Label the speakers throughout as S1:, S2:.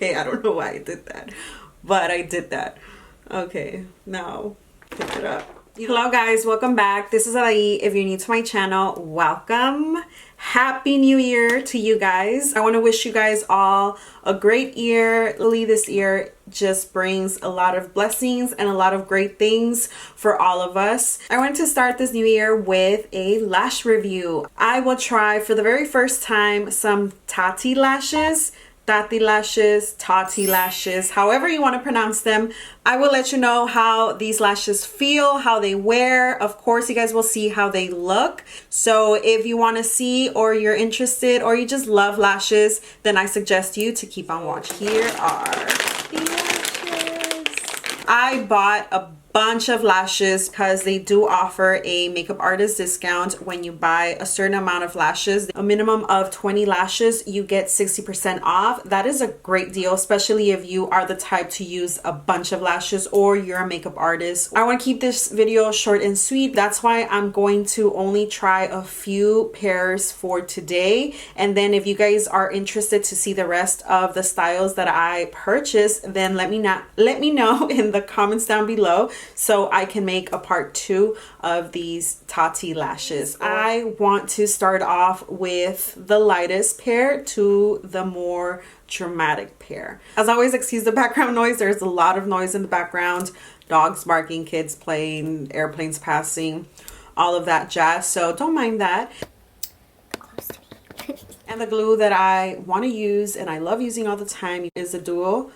S1: Okay, I don't know why I did that, but I did that. Okay, now pick it up. Hello guys, welcome back. This is Adhay. If you're new to my channel, welcome. Happy New Year to you guys. I want to wish you guys all a great year. Lilly, this year just brings a lot of blessings and a lot of great things for all of us. I want to start this new year with a lash review. I will try for the very first time some Tatti lashes. Tatti lashes, Tatti lashes, however you want to pronounce them. I will let you know how these lashes feel, how they wear. Of course, you guys will see how they look. So if you want to see, or you're interested, or you just love lashes, then I suggest you to keep on watching. Here are the lashes. I bought a bunch of lashes because they do offer a makeup artist discount when you buy a certain amount of lashes. A minimum of 20 lashes, you get 60% off. That is a great deal, especially if you are the type to use a bunch of lashes or you're a makeup artist. I want to keep this video short and sweet. That's why I'm going to only try a few pairs for today. And then if you guys are interested to see the rest of the styles that I purchased, then let me know in the comments down below, so I can make a part 2 of these Tatti lashes. I want to start off with the lightest pair to the more dramatic pair. As always, excuse the background noise. There's a lot of noise in the background. Dogs barking, kids playing, airplanes passing, all of that jazz. So don't mind that. And the glue that I want to use and I love using all the time is a duo.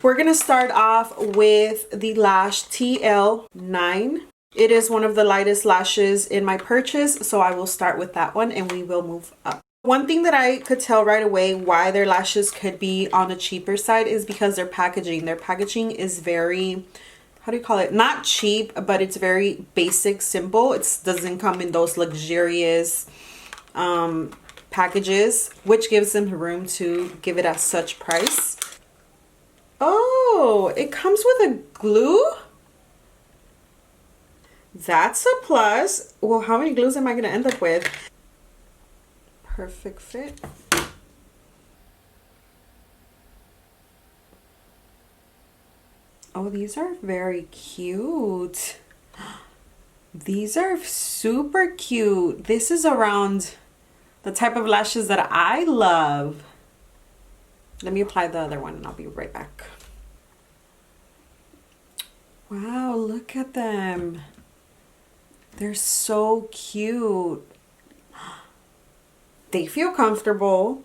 S1: We're going to start off with the Lash TL9. It is one of the lightest lashes in my purchase, so I will start with that one and we will move up. One thing that I could tell right away why their lashes could be on the cheaper side is because their packaging. Their packaging is very, how do you call it? Not cheap, but it's very basic, simple. It doesn't come in those luxurious packages, which gives them room to give it at such price. Oh, it comes with a glue? That's a plus. Well, how many glues am I going to end up with? Perfect fit. Oh, these are very cute. These are super cute. This is around the type of lashes that I love. Let me apply the other one and I'll be right back. Wow, look at them. They're so cute. They feel comfortable.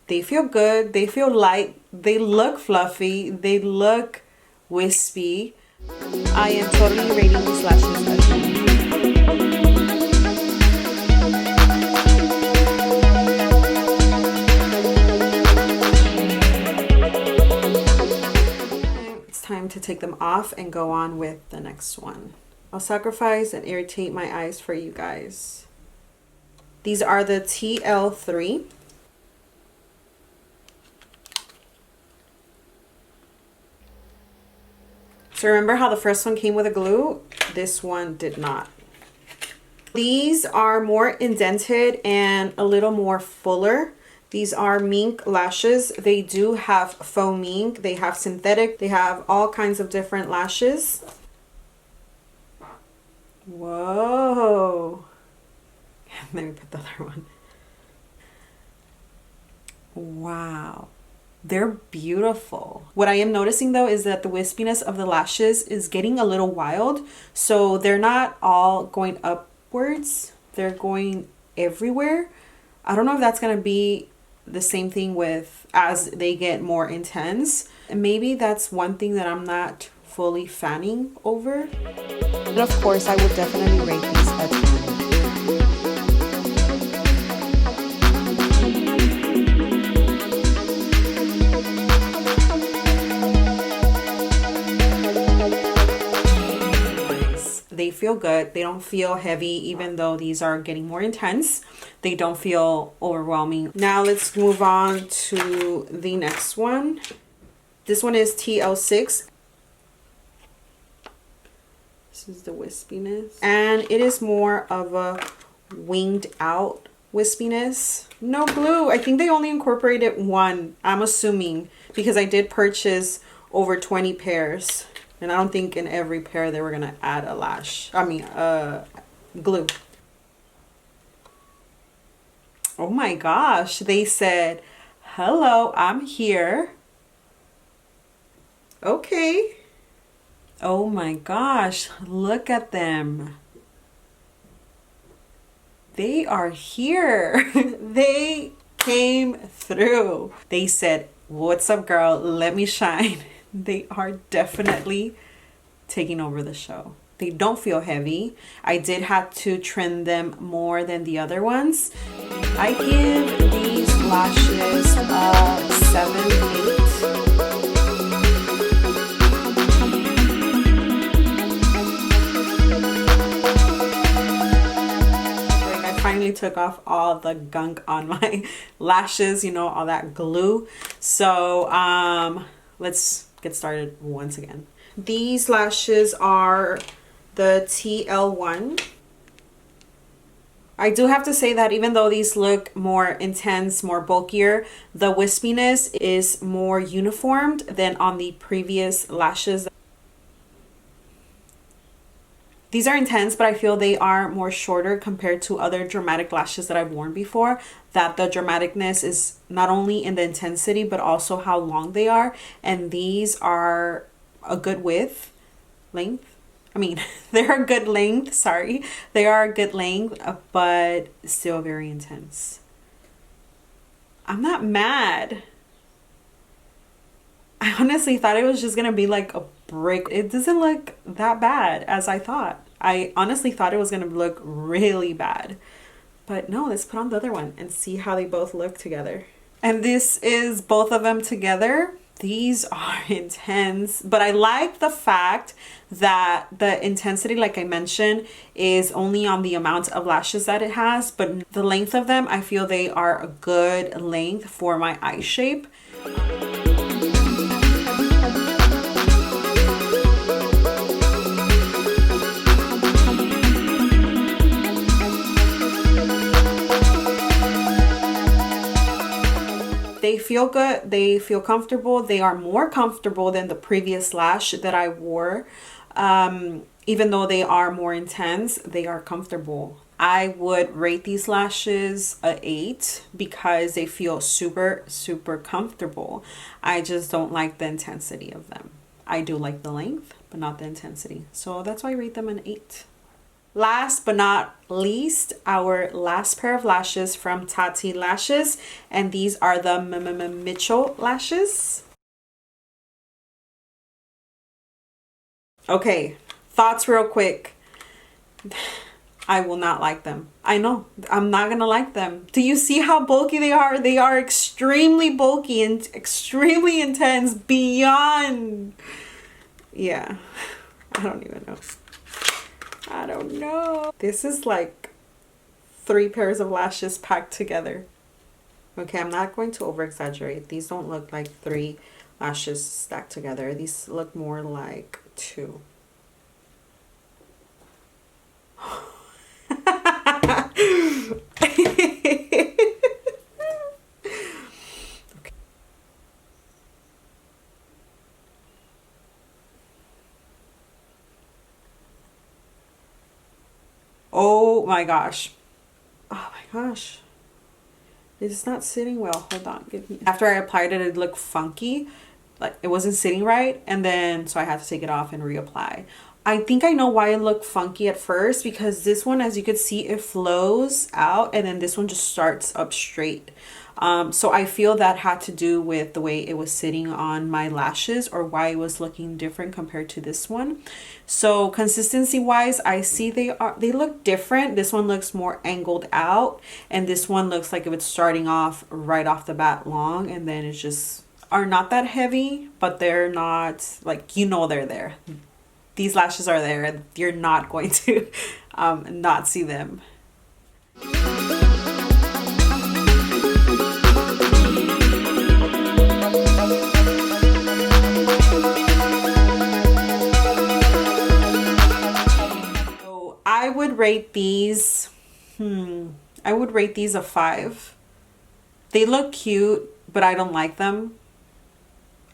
S1: They feel good. They feel light. They look fluffy. They look wispy. I am totally rating these lashes as time to take them off and go on with the next one. I'll sacrifice and irritate my eyes for you guys. These are the TL3. So remember how the first one came with a glue? This one did not. These are more indented and a little more fuller. These are mink lashes. They do have faux mink. They have synthetic. They have all kinds of different lashes. Whoa. Let me put the other one. Wow. They're beautiful. What I am noticing though is that the wispiness of the lashes is getting a little wild. So they're not all going upwards. They're going everywhere. I don't know if that's going to be the same thing with as they get more intense, and maybe that's one thing that I'm not fully fanning over. But of course I would definitely rate these at 10. They feel good. They don't feel heavy, even though these are getting more intense. They don't feel overwhelming. Now let's move on to the next one. This one is TL6. This is the wispiness. And it is more of a winged out wispiness. No glue. I think they only incorporated one, I'm assuming, because I did purchase over 20 pairs. And I don't think in every pair they were going to add a lash. I mean, glue. Oh my gosh. They said, hello, I'm here. Okay. Oh my gosh. Look at them. They are here. They came through. They said, what's up, girl? Let me shine. They are definitely taking over the show. They don't feel heavy. I did have to trim them more than the other ones. I give these lashes a 7, 8. I finally took off all the gunk on my lashes, you know, all that glue. So let's get started once again. These lashes are the TL1. I do have to say that even though these look more intense, more bulkier, the wispiness is more uniformed than on the previous lashes. These are intense, but I feel they are more shorter compared to other dramatic lashes that I've worn before. That the dramaticness is not only in the intensity, but also how long they are. And these are a good length. I mean, they're a good length, sorry. They are a good length, but still very intense. I'm not mad. I honestly thought it was just gonna be like a brick. It doesn't look that bad as I thought. I honestly thought it was gonna look really bad. But no, let's put on the other one and see how they both look together. And this is both of them together. These are intense, but I like the fact that the intensity, like I mentioned, is only on the amount of lashes that it has, but the length of them, I feel they are a good length for my eye shape. They feel good, they feel comfortable, they are more comfortable than the previous lash that I wore. Even though they are more intense, they are comfortable. I would rate these lashes a 8 because they feel super comfortable. I just don't like the intensity of them. I do like the length, but not the intensity. So that's why I rate them an 8. Last but not least, our last pair of lashes from Tatti Lashes, and these are the Mitchell lashes. Okay, thoughts real quick. I will not like them. I know, I'm not gonna like them. Do you see how bulky they are? They are extremely bulky and extremely intense beyond. Yeah, I don't even know. I don't know. This is like 3 pairs of lashes packed together. Okay, I'm not going to over exaggerate. These don't look like 3 lashes stacked together. These look more like 2. Oh my gosh. Oh my gosh. It's not sitting well. Hold on. After I applied it, it looked funky. Like it wasn't sitting right. And then, so I had to take it off and reapply. I think I know why it looked funky at first, because this one, as you could see, it flows out and then this one just starts up straight. So I feel that had to do with the way it was sitting on my lashes, or why it was looking different compared to this one. So consistency wise, I see they look different. This one looks more angled out, and this one looks like if it's starting off right off the bat long, and then it's just are not that heavy, but they're not like, you know, they're there. These lashes are there. You're not going to not see them. So I would rate these, I would rate these a 5. They look cute, but I don't like them.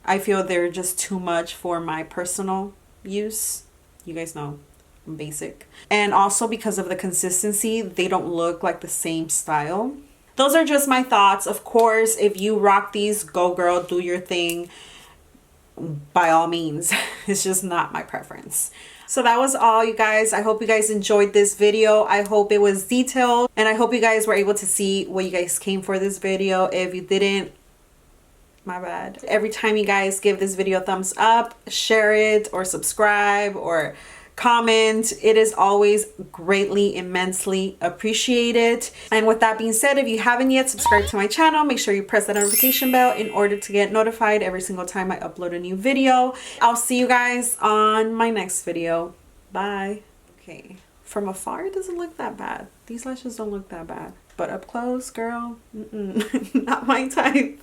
S1: I feel they're just too much for my personal use. You guys know I'm basic. And also because of the consistency, they don't look like the same style. Those are just my thoughts. Of course, if you rock these, go girl, do your thing. By all means. It's just not my preference. So that was all, you guys. I hope you guys enjoyed this video. I hope it was detailed, and I hope you guys were able to see what you guys came for this video. If you didn't, my bad. Every time you guys give this video a thumbs up, share it, or subscribe, or comment, it is always greatly, immensely appreciated. And with that being said, if you haven't yet subscribed to my channel, make sure you press that notification bell in order to get notified every single time I upload a new video. I'll see you guys on my next video. Bye. Okay, from afar it doesn't look that bad. These lashes don't look that bad, but up close, girl, not my type.